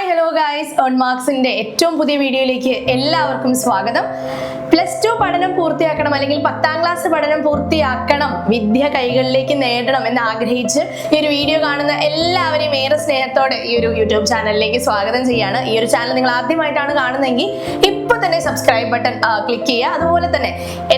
Hi hello guys, on മാർക്സിന്റെ ഏറ്റവും പുതിയ വീഡിയോയിലേക്ക് എല്ലാവർക്കും സ്വാഗതം. +2 പഠനം പൂർത്തിയാക്കണം അല്ലെങ്കിൽ 10ാം ക്ലാസ് പഠനം പൂർത്തിയാക്കണം, വിദ്യ കൈകളിലേക്ക് നേടണം എന്ന് ആഗ്രഹിച്ച് ഈ ഒരു വീഡിയോ കാണുന്ന എല്ലാവരെയും ഏറെ സ്നേഹത്തോടെ ഈ ഒരു യൂട്യൂബ് ചാനലിലേക്ക് സ്വാഗതം ചെയ്യാണ്. ഈ ഒരു ചാനൽ നിങ്ങൾ ആദ്യമായിട്ടാണ് കാണുന്നതെങ്കിൽ ഇപ്പോൾ തന്നെ സബ്സ്ക്രൈബ് ബട്ടൺ ക്ലിക്ക് ചെയ്യുക. അതുപോലെ തന്നെ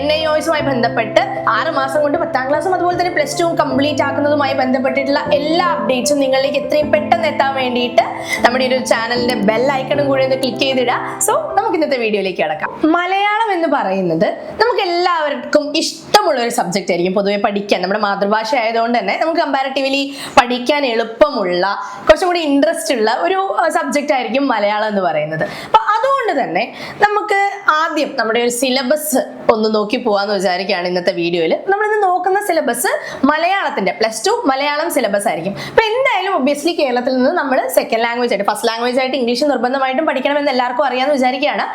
NIOSുമായി ബന്ധപ്പെട്ട് 6 മാസം കൊണ്ട് 10ാം ക്ലാസ്സും അതുപോലെ തന്നെ +2 കംപ്ലീറ്റ് ആക്കുന്നതുമായി ബന്ധപ്പെട്ടിട്ടുള്ള എല്ലാ അപ്ഡേറ്റ്സും നിങ്ങളിലേക്ക് എത്രയും പെട്ടെന്ന് എത്താൻ വേണ്ടിയിട്ട് നമ്മുടെ ഒരു ചാനലിന്റെ ബെൽ ഐക്കണും കൂടി ഒന്ന് ക്ലിക്ക് ചെയ്തിടുക. സോ നമുക്ക് ഇന്നത്തെ വീഡിയോയിലേക്ക് കിടക്കാം. മലയാളം എന്ന് പറയുന്നത് നമുക്ക് എല്ലാവർക്കും ഇഷ്ടമുള്ള ഒരു സബ്ജക്റ്റ് ആയിരിക്കും പൊതുവെ പഠിക്കാൻ. നമ്മുടെ മാതൃഭാഷ ആയതുകൊണ്ട് തന്നെ നമുക്ക് കമ്പാരിറ്റീവ്ലി പഠിക്കാൻ എളുപ്പമുള്ള, കുറച്ചും കൂടി ഇൻട്രസ്റ്റ് ഉള്ള ഒരു സബ്ജക്റ്റ് ആയിരിക്കും മലയാളം എന്ന് പറയുന്നത്. അപ്പൊ അതുകൊണ്ട് തന്നെ നമുക്ക് ആദ്യം നമ്മുടെ ഒരു സിലബസ് ഒന്ന് നോക്കി പോവാന്ന് വിചാരിക്കുകയാണ് ഇന്നത്തെ വീഡിയോയിൽ. നമ്മളിന്ന് നോക്കുന്ന സിലബസ് മലയാളത്തിന്റെ +2 മലയാളം സിലബസ് ആയിരിക്കും. അപ്പൊ എന്തായാലും ഒബ്വിയസ്ലി കേരളത്തിൽ നിന്ന് നമ്മൾ സെക്കൻഡ് ലാംഗ്വേജ് ആയിട്ട്, ഫസ്റ്റ് ലാംഗ്വേജ് ആയിട്ട് ഇംഗ്ലീഷ് നിർബന്ധമായിട്ടും പഠിക്കണമെന്ന് എല്ലാവർക്കും അറിയാമെന്ന് വിചാരിക്കുകയാണ്.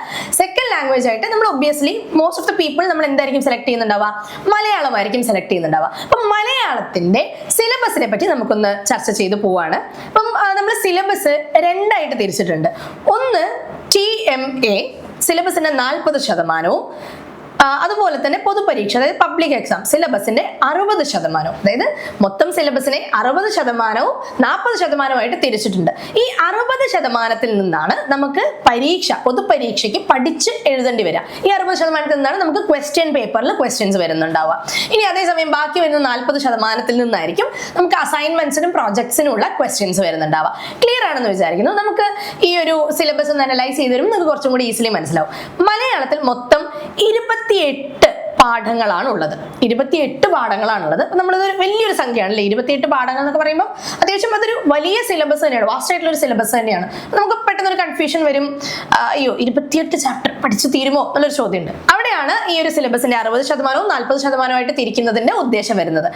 സെക്കൻഡ് ലാംഗ്വേജ് ആയിട്ട് നമ്മൾ obviously most of the people നമ്മൾ എന്തായിരിക്കും സെലക്ട് ചെയ്യുന്നുണ്ടാവുക? മലയാളമായിരിക്കും സെലക്ട് ചെയ്യുന്നുണ്ടാവുക. അപ്പൊ മലയാളത്തിന്റെ സിലബസിനെ പറ്റി നമുക്കൊന്ന് ചർച്ച ചെയ്ത് പോവാണ്. അപ്പം നമ്മൾ സിലബസ് രണ്ടായിട്ട് തിരിച്ചിട്ടുണ്ട്. ഒന്ന് TMA സിലബസിന്റെ 40%, അതുപോലെ തന്നെ പൊതുപരീക്ഷ അതായത് പബ്ലിക് എക്സാം സിലബസിന്റെ 60%. അതായത് മൊത്തം സിലബസിനെ 60%വും 40%ആയിട്ട് തിരിച്ചിട്ടുണ്ട്. ഈ 60% നിന്നാണ് നമുക്ക് പൊതുപരീക്ഷയ്ക്ക് പഠിച്ച് എഴുതേണ്ടി വരിക. ഈ 60% നിന്നാണ് നമുക്ക് ക്വസ്റ്റ്യൻ പേപ്പറിൽ ക്വസ്റ്റ്യൻസ് വരുന്നുണ്ടാവുക. ഇനി അതേസമയം ബാക്കി വരുന്ന 40% നിന്നായിരിക്കും നമുക്ക് അസൈൻമെന്റ്സിനും പ്രോജക്ട്സിനും ഉള്ള ക്വസ്റ്റ്യൻസ് വരുന്നുണ്ടാവുക. ക്ലിയർ ആണെന്ന് വിചാരിക്കുന്നു. നമുക്ക് ഈ ഒരു സിലബസ് ഒന്ന് അനലൈസ് ചെയ്ത് വരുമ്പോൾ നിങ്ങൾക്ക് കുറച്ചും കൂടി ഈസിലി മനസ്സിലാവും. മലയാളത്തിൽ മൊത്തം 28 പാഠങ്ങളാണ് ഉള്ളത്. 28 പാഠങ്ങളാണുള്ളത്. അപ്പൊ നമ്മളത് വലിയൊരു സംഖ്യയാണ് അല്ലേ? 28 പാഠങ്ങൾ എന്നൊക്കെ പറയുമ്പോൾ അത്യാവശ്യം അതൊരു വലിയ സിലബസ് തന്നെയാണ്, വാസ്റ്റ് ആയിട്ടുള്ള ഒരു സിലബസ് തന്നെയാണ്. നമുക്ക് പെട്ടെന്നൊരു കൺഫ്യൂഷൻ വരും, അയ്യോ 28 ചാപ്റ്റർ പഠിച്ചു തീരുമോ എന്നുള്ളൊരു ചോദ്യമുണ്ട്. അവിടെയാണ് ഈ ഒരു സിലബസിന്റെ 60%വും 40%ആയിട്ട് തിരിക്കുന്നതിന്റെ ഉദ്ദേശം വരുന്നത്.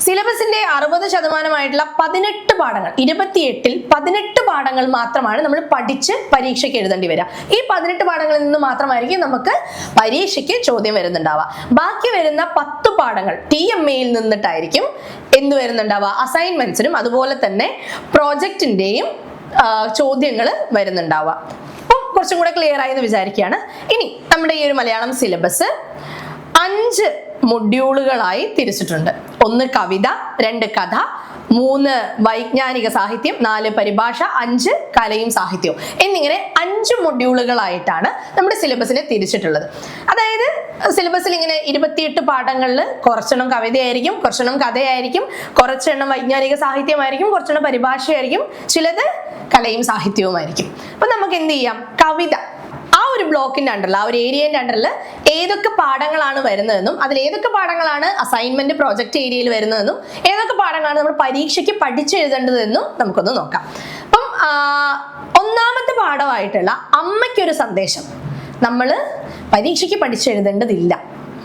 സിലബസിന്റെ 60%ആയിട്ടുള്ള 18 പാഠങ്ങൾ, 28ൽ 18 പാഠങ്ങൾ മാത്രമാണ് നമ്മൾ പഠിച്ച് പരീക്ഷയ്ക്ക് എഴുതേണ്ടി വരിക. ഈ 18 പാഠങ്ങളിൽ നിന്ന് മാത്രമായിരിക്കും നമുക്ക് പരീക്ഷയ്ക്ക് ചോദ്യം വരുന്നുണ്ടാവുക. ബാക്കി വരുന്ന 10 പാഠങ്ങൾ TMAയിൽ നിന്നിട്ടായിരിക്കും എന്ത് വരുന്നുണ്ടാവുക? അസൈൻമെന്റ്സിനും അതുപോലെ തന്നെ പ്രോജക്റ്റിന്റെയും ചോദ്യങ്ങൾ വരുന്നുണ്ടാവുക. അപ്പം കുറച്ചും കൂടെ ക്ലിയർ ആയി എന്ന് വിചാരിക്കുകയാണ്. ഇനി നമ്മുടെ ഈ ഒരു മലയാളം സിലബസ് 5 മൊഡ്യൂളുകളായി തിരിച്ചിട്ടുണ്ട്. 1 കവിത, 2 കഥ, 3 വൈജ്ഞാനിക സാഹിത്യം, 4 പരിഭാഷ, 5 കലയും സാഹിത്യവും എന്നിങ്ങനെ 5 മൊഡ്യൂളുകളായിട്ടാണ് നമ്മുടെ സിലബസിനെ തിരിച്ചിട്ടുള്ളത്. അതായത് സിലബസിൽ ഇങ്ങനെ 28 പാഠങ്ങളിൽ കുറച്ചെണ്ണം കവിതയായിരിക്കും, കുറച്ചെണ്ണം കഥയായിരിക്കും, കുറച്ചെണ്ണം വൈജ്ഞാനിക സാഹിത്യമായിരിക്കും, കുറച്ചെണ്ണം പരിഭാഷയായിരിക്കും, ചിലത് കലയും സാഹിത്യവുമായിരിക്കും. അപ്പൊ നമുക്ക് എന്ത് ചെയ്യാം? കവിത ആ ഒരു ബ്ലോക്കിന്റെ അണ്ടറിൽ, ആ ഒരു ഏരിയന്റെ അണ്ടറിൽ ഏതൊക്കെ പാഠങ്ങളാണ് വരുന്നതെന്നും അതിൽ ഏതൊക്കെ പാഠങ്ങളാണ് അസൈൻമെന്റ് പ്രോജക്റ്റ് ഏരിയയിൽ വരുന്നതെന്നും ഏതൊക്കെ പാഠങ്ങളാണ് നമ്മൾ പരീക്ഷയ്ക്ക് പഠിച്ചെഴുതേണ്ടതെന്നും നമുക്കൊന്ന് നോക്കാം. അപ്പം ഒന്നാമത്തെ പാഠമായിട്ടുള്ള അമ്മയ്ക്കൊരു സന്ദേശം നമ്മൾ പരീക്ഷയ്ക്ക് പഠിച്ചെഴുതേണ്ടതില്ല,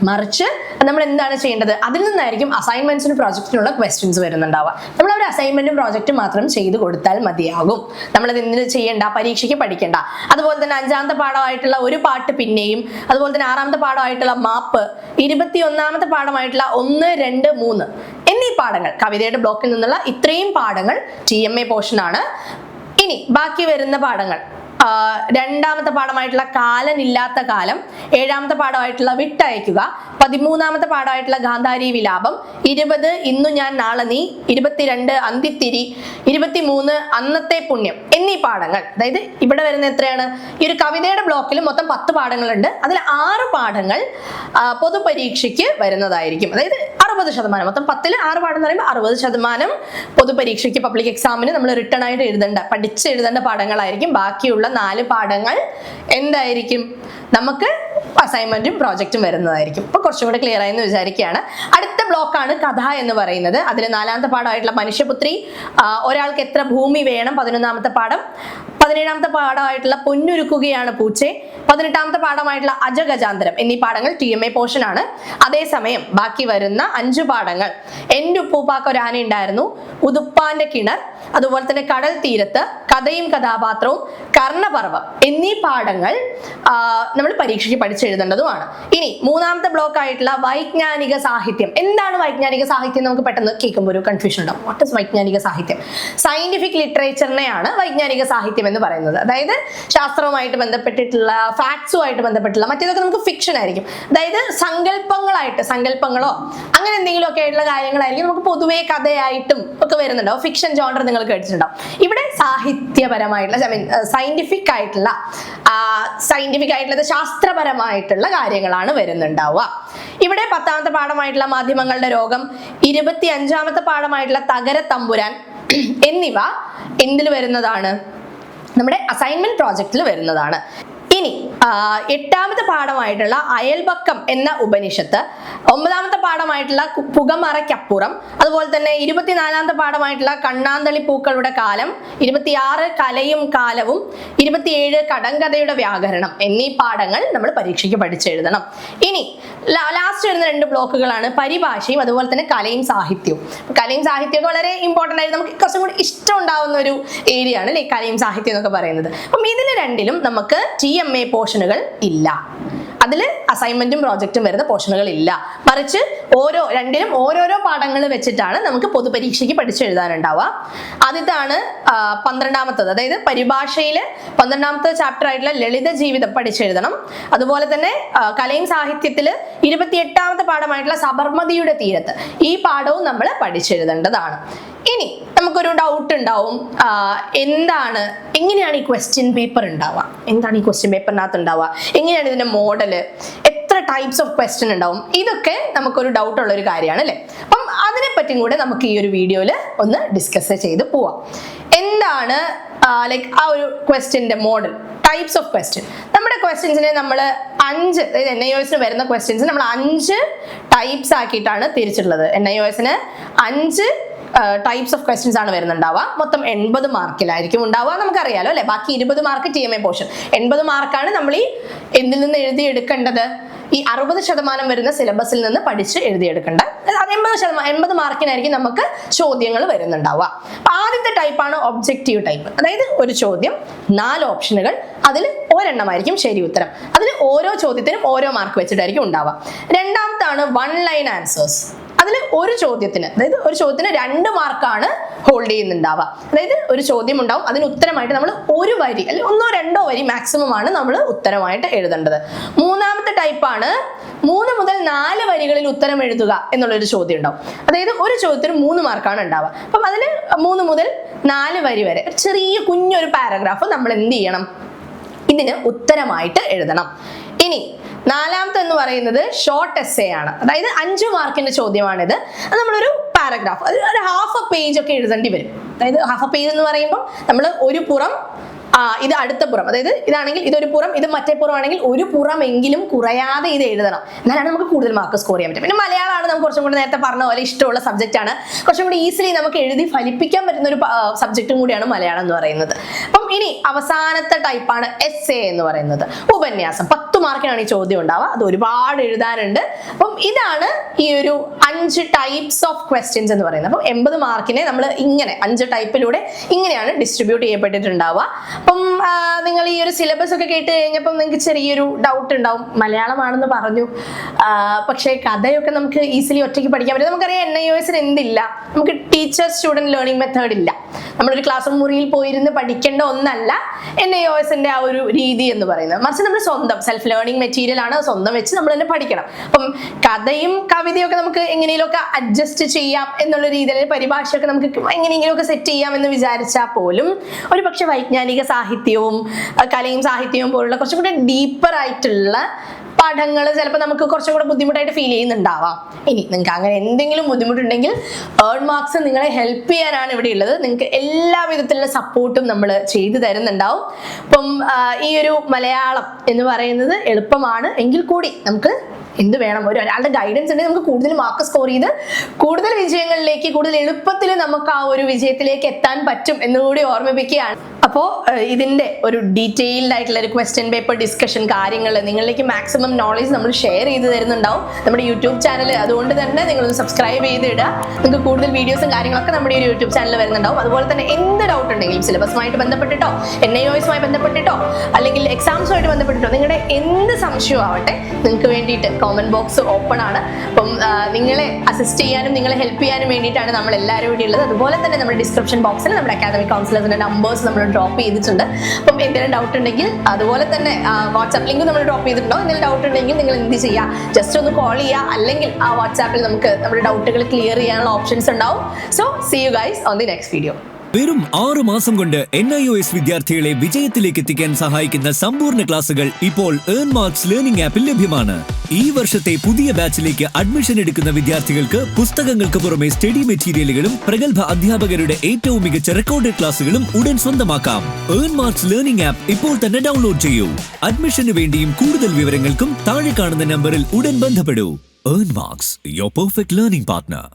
മറിച്ച് നമ്മൾ എന്താണ് ചെയ്യേണ്ടത്? അതിൽ നിന്നായിരിക്കും അസൈൻമെന്റ്സിനും പ്രോജക്റ്റിനുള്ള ക്വസ്റ്റ്യൻസ് വരുന്നുണ്ടാവുക. നമ്മൾ ഒരു അസൈൻമെന്റും പ്രോജക്റ്റും മാത്രം ചെയ്ത് കൊടുത്താൽ മതിയാകും. നമ്മളത് എന്തിനു ചെയ്യേണ്ട? പരീക്ഷയ്ക്ക് പഠിക്കേണ്ട. അതുപോലെ തന്നെ 5ാമത്തെ പാഠമായിട്ടുള്ള ഒരു പാട്ട് പിന്നെയും, അതുപോലെ തന്നെ 6ാമത്തെ പാഠമായിട്ടുള്ള മാപ്പ്, 21ാമത്തെ പാഠമായിട്ടുള്ള 1, 2, 3 എന്നീ പാഠങ്ങൾ, കവിതയുടെ ബ്ലോക്കിൽ നിന്നുള്ള ഇത്രയും പാഠങ്ങൾ TMA പോർഷനാണ്. ഇനി ബാക്കി വരുന്ന പാഠങ്ങൾ 2ാമത്തെ പാഠമായിട്ടുള്ള കാലനില്ലാത്ത കാലം, 7ാമത്തെ പാഠമായിട്ടുള്ള വിട്ടയക്കുക, 13ാമത്തെ പാഠമായിട്ടുള്ള ഗാന്ധാരി വിലാപം, 20 ഇന്നു ഞാൻ നാളെ നീ, 22 അന്തിത്തിരി, 23 അന്നത്തെ പുണ്യം എന്നീ പാഠങ്ങൾ. അതായത് ഇവിടെ വരുന്ന എത്രയാണ്? ഈ ഒരു കവിതയുടെ ബ്ലോക്കിൽ മൊത്തം 10 പാഠങ്ങളുണ്ട്. അതിൽ 6 പാഠങ്ങൾ പൊതുപരീക്ഷയ്ക്ക് വരുന്നതായിരിക്കും. അതായത് 60%, മൊത്തം 10ൽ 6 പാഠം എന്ന് പറയുമ്പോൾ 60% പൊതുപരീക്ഷയ്ക്ക് പബ്ലിക് എക്സാമിന് നമ്മൾ റിട്ടേൺ ആയിട്ട് പഠിച്ചെഴുതേണ്ട പാഠങ്ങളായിരിക്കും. ബാക്കിയുള്ള 4 പാഠങ്ങൾ എന്തായിരിക്കും? നമുക്ക് അസൈൻമെന്റും പ്രോജക്റ്റും വരുന്നതായിരിക്കും. അപ്പൊ കുറച്ചും കൂടെ ക്ലിയർ ആയെന്ന് വിചാരിക്കുകയാണ്. അടുത്ത ബ്ലോക്കാണ് കഥ എന്ന് പറയുന്നത്. അതിൽ 4ാമത്തെ പാഠമായിട്ടുള്ള മനുഷ്യപുത്രി, ഒരാൾക്ക് എത്ര ഭൂമി വേണം 11ാമത്തെ പാഠം, 17ാമത്തെ പാഠമായിട്ടുള്ള പൊന്നുരുക്കുകയാണ് പൂച്ചെ, 18ാമത്തെ പാഠമായിട്ടുള്ള അജഗജാന്തരം എന്നീ പാഠങ്ങൾ TMA പോർഷൻ ആണ്. അതേസമയം ബാക്കി വരുന്ന 5 പാഠങ്ങൾ എൻ്റെ ഉപ്പൂപ്പാക്ക് ഒരു ആന ഉണ്ടായിരുന്നു, ഉതുപ്പാന്റെ കിണർ, അതുപോലെ തന്നെ കടൽ തീരത്ത്, കഥയും കഥാപാത്രവും, കർണപർവം എന്നീ പാഠങ്ങൾ നമ്മൾ പരീക്ഷയ്ക്ക് പഠിച്ചെഴുതേണ്ടതുമാണ്. ഇനി മൂന്നാമത്തെ ബ്ലോക്ക് ആയിട്ടുള്ള വൈജ്ഞാനിക സാഹിത്യം. എന്താണ് വൈജ്ഞാനിക സാഹിത്യം? നമുക്ക് പെട്ടെന്ന് കേൾക്കുമ്പോൾ ഒരു കൺഫ്യൂഷൻ ഉണ്ടാവും. വാട്ട് ഇസ് വൈജ്ഞാനിക സാഹിത്യം? സയന്റിഫിക് ലിറ്ററേച്ചറിനെയാണ് വൈജ്ഞാനിക സാഹിത്യം എന്ന് പറയുന്നത്. അതായത് ശാസ്ത്രവുമായിട്ട് ബന്ധപ്പെട്ടിട്ടുള്ള, ഫാക്ട്സുമായിട്ട് ബന്ധപ്പെട്ടുള്ള, മറ്റേതൊക്കെ നമുക്ക് ഫിക്ഷൻ ആയിരിക്കും. അതായത് സങ്കല്പങ്ങളോ അങ്ങനെ എന്തെങ്കിലും ഒക്കെ ആയിട്ടുള്ള കാര്യങ്ങളായിരിക്കും നമുക്ക് പൊതുവേ കഥയായിട്ടും ഒക്കെ വരുന്നുണ്ടാവും. ഫിക്ഷൻ ജോണർ നിങ്ങൾ കേട്ടിട്ടുണ്ടാവും. ഇവിടെ സാഹിത്യപരമായിട്ടുള്ള, സയന്റിഫിക് ആയിട്ടുള്ള ശാസ്ത്രപരമായിട്ടുള്ള കാര്യങ്ങളാണ് വരുന്നുണ്ടാവുക. ഇവിടെ 10ാമത്തെ പാഠമായിട്ടുള്ള മാധ്യമങ്ങളുടെ രോഗം, 25ാമത്തെ പാഠമായിട്ടുള്ള തകര തമ്പുരാൻ എന്നിവ എന്തിൽ വരുന്നതാണ്? നമ്മുടെ അസൈൻമെന്റ് പ്രോജക്റ്റിൽ വരുന്നതാണ്. ഇനി 8ാമത്തെ പാഠമായിട്ടുള്ള അയൽപക്കം എന്ന ഉപനിഷത്ത്, 9ാമത്തെ പാഠമായിട്ടുള്ള പുകമറയ്ക്കപ്പുറം, അതുപോലെ തന്നെ 24ാമത്തെ പാഠമായിട്ടുള്ള കണ്ണാന്തളി പൂക്കളുടെ കാലം, 26 കലയും കാലവും, 27 കടങ്കഥയുടെ വ്യാകരണം എന്നീ പാഠങ്ങൾ നമ്മൾ പരീക്ഷയ്ക്ക് പഠിച്ചെഴുതണം. ഇനി ലാസ്റ്റ് വരുന്ന 2 ബ്ലോക്കുകളാണ് പരിഭാഷയും അതുപോലെ തന്നെ കലയും സാഹിത്യവും. കലയും സാഹിത്യവും വളരെ ഇമ്പോർട്ടൻ്റ് ആയിട്ട് നമുക്ക് കുറച്ചും കൂടി ഇഷ്ടം ഉണ്ടാവുന്ന ഒരു ഏരിയ ആണ് അല്ലെ കലയും സാഹിത്യം എന്നൊക്കെ പറയുന്നത്. അപ്പം ഇതിൽ രണ്ടിലും നമുക്ക് TMA പോർഷനുകൾ ഇല്ല. അതിൽ അസൈൻമെന്റും പ്രോജക്റ്റും വരുന്ന പോർഷനുകൾ ഇല്ല. മറിച്ച് രണ്ടിലും ഓരോരോ പാഠങ്ങൾ വെച്ചിട്ടാണ് നമുക്ക് പൊതുപരീക്ഷയ്ക്ക് പഠിച്ചെഴുതാനുണ്ടാവുക. ആദ്യത്താണ് 12ാമത്തത്, അതായത് പരിഭാഷയിൽ 12ാമത്തെ ചാപ്റ്റർ ആയിട്ടുള്ള ലളിത ജീവിതം പഠിച്ചെഴുതണം. അതുപോലെ തന്നെ കലയും സാഹിത്യത്തിൽ 28ാമത്തെ പാഠമായിട്ടുള്ള സബർമതിയുടെ തീരത്ത്, ഈ പാഠവും നമ്മൾ പഠിച്ചെഴുതേണ്ടതാണ്. ഇനി നമുക്കൊരു ഡൗട്ട് ഉണ്ടാവും, എങ്ങനെയാണ് ഈ ക്വസ്റ്റ്യൻ പേപ്പർ ഉണ്ടാവുക? എന്താണ് ഈ ക്വസ്റ്റ്യൻ പേപ്പറിനകത്ത് ഉണ്ടാവുക? എങ്ങനെയാണ് ഇതിന്റെ മോഡല്? എത്ര ടൈപ്സ് ഓഫ് ക്വസ്റ്റ്യൻ ഉണ്ടാവും? ഇതൊക്കെ നമുക്കൊരു ഡൗട്ട് ഉള്ള ഒരു കാര്യമാണ് അല്ലേ? അപ്പം അതിനെപ്പറ്റിയും കൂടെ നമുക്ക് ഈ ഒരു വീഡിയോയിൽ ഒന്ന് ഡിസ്കസ് ചെയ്ത് പോവാം. എന്താണ് ആ ഒരു ക്വസ്റ്റ്യൻ്റെ മോഡൽ, ടൈപ്സ് ഓഫ് ക്വസ്റ്റ്യൻ? നമ്മുടെ ക്വസ്റ്റ്യൻസിനെ നമ്മൾ 5, അതായത് NIOSന് വരുന്ന ക്വസ്റ്റ്യൻസ് നമ്മൾ 5 ടൈപ്സ് ആക്കിയിട്ടാണ് തിരിച്ചിട്ടുള്ളത്. NIOSന് 5 ടൈപ്സ് ഓഫ് ക്വസ്റ്റ്യൻസ് ആണ് വരുന്നുണ്ടാവുക. മൊത്തം 80 മാർക്കിലായിരിക്കും ഉണ്ടാവുക. നമുക്കറിയാലോ അല്ലെ? ബാക്കി 20 മാർക്ക് TMA പോർഷൻ. 80 മാർക്കാണ് നമ്മൾ ഈ എന്തിൽ നിന്ന് എഴുതിയെടുക്കേണ്ടത്? ഈ 60% വരുന്ന സിലബസിൽ നിന്ന് പഠിച്ച് എഴുതിയെടുക്കേണ്ട 80 മാർക്കിനായിരിക്കും നമുക്ക് ചോദ്യങ്ങൾ വരുന്നുണ്ടാവുക. ആദ്യത്തെ ടൈപ്പാണ് ഒബ്ജക്റ്റീവ് ടൈപ്പ്. അതായത് ഒരു ചോദ്യം, 4 ഓപ്ഷനുകൾ, അതിൽ ഒരെണ്ണമായിരിക്കും ശരി ഉത്തരം. അതിൽ ഓരോ ചോദ്യത്തിനും ഓരോ മാർക്ക് വെച്ചിട്ടായിരിക്കും ഉണ്ടാവുക. രണ്ടാമത്താണ് 1 ലൈൻ ആൻസേഴ്സ്. അതിൽ ഒരു ചോദ്യത്തിന് 2 മാർക്കാണ് ഹോൾഡ് ചെയ്യുന്നുണ്ടാവുക. അതായത് ഒരു ചോദ്യം ഉണ്ടാവും, അതിന് ഉത്തരമായിട്ട് നമ്മൾ 1 വരി അല്ലെങ്കിൽ 1-2 വരി മാക്സിമം ആണ് നമ്മൾ ഉത്തരമായിട്ട് എഴുതേണ്ടത്. മൂന്നാമത്തെ ടൈപ്പാണ് 3 മുതൽ 4 വരികളിൽ ഉത്തരം എഴുതുക എന്നുള്ളൊരു ചോദ്യം ഉണ്ടാവും. അതായത് ഒരു ചോദ്യത്തിന് 3 മാർക്കാണ് ഉണ്ടാവുക. അപ്പം അതിന് 3 മുതൽ 4 വരി വരെ ചെറിയ കുഞ്ഞൊരു പാരഗ്രാഫ് നമ്മൾ എന്ത് ചെയ്യണം? ഇതിന് ഉത്തരമായിട്ട് എഴുതണം. ഇനി 4ാമത്തെ എന്ന് പറയുന്നത് ഷോർട്ട് എസ്സേ ആണ്. അതായത് 5 മാർക്കിന്റെ ചോദ്യമാണിത്. അത് നമ്മളൊരു പാരഗ്രാഫ്, ഒരു ഹാഫ് എ പേജ് ഒക്കെ എഴുതേണ്ടി വരും. അതായത് ഹാഫ് എ പേജ് എന്ന് പറയുമ്പോൾ നമ്മൾ ഒരു പുറം, ഇത് അടുത്ത പുറം, അതായത് ഇതാണെങ്കിൽ ഇതൊരു പുറം, ഇത് മറ്റേ പുറം ആണെങ്കിൽ ഒരു പുറമെങ്കിലും കുറയാതെ ഇത് എഴുതണം. എന്നാലാണ് നമുക്ക് കൂടുതൽ മാർക്ക് സ്കോർ ചെയ്യാൻ പറ്റും. പിന്നെ മലയാളമാണ് നമുക്ക് കുറച്ചും കൂടി നേരത്തെ പറഞ്ഞ പോലെ ഇഷ്ടമുള്ള സബ്ജക്റ്റ് ആണ്. കുറച്ചും കൂടി ഈസിലി നമുക്ക് എഴുതി ഫലിപ്പിക്കാൻ പറ്റുന്ന ഒരു സബ്ജക്റ്റും കൂടിയാണ് മലയാളം എന്ന് പറയുന്നത്. അപ്പം ഇനി അവസാനത്തെ ടൈപ്പാണ് എസ്സേ എന്ന് പറയുന്നത്. ഉപന്യാസം 10 മാർക്കിനാണ് ഈ ചോദ്യം ഉണ്ടാവുക. അത് ഒരുപാട് എഴുതാനുണ്ട്. അപ്പം ഇതാണ് ഈ ഒരു 5 ടൈപ്സ് ഓഫ് ക്വസ്റ്റ്യൻസ് എന്ന് പറയുന്നത്. അപ്പം 80 മാർക്കിനെ നമ്മൾ ഇങ്ങനെ 5 ടൈപ്പിലൂടെ ഇങ്ങനെയാണ് ഡിസ്ട്രിബ്യൂട്ട് ചെയ്യപ്പെട്ടിട്ടുണ്ടാവുക. അപ്പം നിങ്ങൾ ഈ ഒരു സിലബസ് ഒക്കെ കേട്ട് കഴിഞ്ഞപ്പം നിങ്ങൾക്ക് ചെറിയൊരു ഡൗട്ട് ഉണ്ടാവും, മലയാളമാണെന്ന് പറഞ്ഞു, പക്ഷേ കഥയൊക്കെ നമുക്ക് ഈസിലി ഒറ്റയ്ക്ക് പഠിക്കാൻ പറ്റും. നമുക്കറിയാം NIOSന് എന്തില്ല, നമുക്ക് ടീച്ചർ സ്റ്റുഡൻറ് ലേണിംഗ് മെത്തേഡ് ഇല്ല. നമ്മളൊരു ക്ലാസ് മുറിയിൽ പോയിരുന്ന് പഠിക്കേണ്ട ഒന്നല്ല NIOSന്റെ ആ ഒരു രീതി എന്ന് പറയുന്നത്. മറിച്ച് നമ്മൾ സ്വന്തം സെൽഫ് ലേണിംഗ് മെറ്റീരിയൽ ആണ്, സ്വന്തം വെച്ച് നമ്മൾ തന്നെ പഠിക്കണം. അപ്പം കഥയും കവിതയും ഒക്കെ നമുക്ക് എങ്ങനെയൊക്കെ അഡ്ജസ്റ്റ് ചെയ്യാം എന്നുള്ള രീതിയിൽ, പരിഭാഷയൊക്കെ നമുക്ക് എങ്ങനെയെങ്കിലുമൊക്കെ സെറ്റ് ചെയ്യാം എന്ന് വിചാരിച്ചാൽ പോലും ഒരു പക്ഷെ വൈജ്ഞാനിക സാഹിത്യവും കലയും സാഹിത്യവും പോലുള്ള കുറച്ചും കൂടെ ഡീപ്പർ ആയിട്ടുള്ള പാഠങ്ങൾ ചിലപ്പോൾ നമുക്ക് കുറച്ചും കൂടെ ബുദ്ധിമുട്ടായിട്ട് ഫീൽ ചെയ്യുന്നുണ്ടാവാം. ഇനി നിങ്ങൾക്ക് അങ്ങനെ എന്തെങ്കിലും ബുദ്ധിമുട്ടുണ്ടെങ്കിൽ ഏൺ മാർക്സ് നിങ്ങളെ ഹെൽപ്പ് ചെയ്യാനാണ് ഇവിടെ ഉള്ളത്. നിങ്ങൾക്ക് എല്ലാ വിധത്തിലുള്ള സപ്പോർട്ടും നമ്മൾ ചെയ്തു തരുന്നുണ്ടാവും. അപ്പം ഈ ഒരു മലയാളം എന്ന് പറയുന്നത് എളുപ്പമാണ് എങ്കിൽ കൂടി നമുക്ക് എന്ത് വേണം, ഒരാളുടെ ഗൈഡൻസ് ഉണ്ടെങ്കിൽ നമുക്ക് കൂടുതൽ മാർക്ക് സ്കോർ ചെയ്ത് കൂടുതൽ വിജയങ്ങളിലേക്ക്, കൂടുതൽ എളുപ്പത്തിൽ നമുക്ക് ആ ഒരു വിജയത്തിലേക്ക് എത്താൻ പറ്റും എന്നുകൂടി ഓർമ്മിപ്പിക്കുകയാണ്. അപ്പോൾ ഇതിൻ്റെ ഒരു ഡീറ്റെയിൽഡ് ആയിട്ടുള്ള ഒരു ക്വസ്റ്റ്യൻ പേപ്പർ ഡിസ്കഷൻ കാര്യങ്ങൾ നിങ്ങളിലേക്ക് മാക്സിമം നോളേജ് നമ്മൾ ഷെയർ ചെയ്ത് തരുന്നുണ്ടാവും നമ്മുടെ യൂട്യൂബ് ചാനൽ. അതുകൊണ്ട് തന്നെ നിങ്ങളൊന്ന് സബ്സ്ക്രൈബ് ചെയ്തിടുക. നിങ്ങൾക്ക് കൂടുതൽ വീഡിയോസും കാര്യങ്ങളൊക്കെ നമ്മുടെ ഒരു യൂട്യൂബ് ചാനൽ വരുന്നുണ്ടാവും. അതുപോലെ തന്നെ എന്ത് ഡൗട്ട് ഉണ്ടെങ്കിലും സിലബസുമായിട്ട് ബന്ധപ്പെട്ടിട്ടോ NIOSുമായി ബന്ധപ്പെട്ടിട്ടോ അല്ലെങ്കിൽ എക്സാംസുമായിട്ട് ബന്ധപ്പെട്ടിട്ടോ നിങ്ങളുടെ എന്ത് സംശയവും ആവട്ടെ നിങ്ങൾക്ക് വേണ്ടിയിട്ട് കോമന്റ് ബോക്സ് ഓപ്പൺ ആണ്. അപ്പം നിങ്ങളെ അസിസ്റ്റ് ചെയ്യാനും നിങ്ങളെ ഹെൽപ്പ് ചെയ്യാനും വേണ്ടിയിട്ടാണ് നമ്മൾ എല്ലാവരും ഇവിടെ ഉള്ളത്. അതുപോലെ തന്നെ നമ്മുടെ ഡിസ്ക്രിപ്ഷൻ ബോക്സിൽ നമ്മുടെ അക്കാദമിക് കൗൺസിലേഴ്സിന്റെ നമ്പേഴ്സ് നമ്മൾ ഡ്രോപ്പ് ചെയ്തിട്ടുണ്ട്. അപ്പം എന്തെങ്കിലും ഡൗട്ട് ഉണ്ടെങ്കിൽ അതുപോലെ തന്നെ വാട്സാപ്പ് ലിങ്ക് നമ്മൾ ഡ്രോപ്പ് ചെയ്തിട്ടുണ്ടോ. എന്തെങ്കിലും ഡൗട്ട് ഉണ്ടെങ്കിൽ നിങ്ങൾ എന്ത് ചെയ്യുക, ജസ്റ്റ് ഒന്ന് കോൾ ചെയ്യുക, അല്ലെങ്കിൽ ആ വാട്സാപ്പിൽ നമുക്ക് നമ്മുടെ ഡൗട്ടുകൾ ക്ലിയർ ചെയ്യാനുള്ള ഓപ്ഷൻസ് ഉണ്ടാവും. So see you guys on the next video. വെറും 6 മാസം കൊണ്ട് NIOS വിദ്യാർത്ഥികളെ വിജയത്തിലേക്ക് എത്തിക്കാൻ സഹായിക്കുന്ന സമ്പൂർണ്ണ ക്ലാസുകൾ ഇപ്പോൾ ഏൺ മാർക്സ് ലേണിംഗ് ആപ്പിൽ ലഭ്യമാണ്. ഈ വർഷത്തെ പുതിയ ബാച്ചിലേക്ക് അഡ്മിഷൻ എടുക്കുന്ന വിദ്യാർത്ഥികൾക്ക് പുസ്തകങ്ങൾക്ക് പുറമെ സ്റ്റഡി മെറ്റീരിയലുകളും പ്രഗത്ഭ അധ്യാപകരുടെ ഏറ്റവും മികച്ച റെക്കോർഡഡ് ക്ലാസുകളും ഉടൻ സ്വന്തമാക്കാം. ഏൺ മാർക്സ് ലേണിംഗ് ആപ്പ് ഇപ്പോൾ തന്നെ ഡൗൺലോഡ് ചെയ്യൂ. അഡ്മിഷന് വേണ്ടിയും കൂടുതൽ വിവരങ്ങൾക്കും താഴെ കാണുന്ന നമ്പറിൽ ഉടൻ ബന്ധപ്പെടൂ. Earn marks, your perfect learning partner.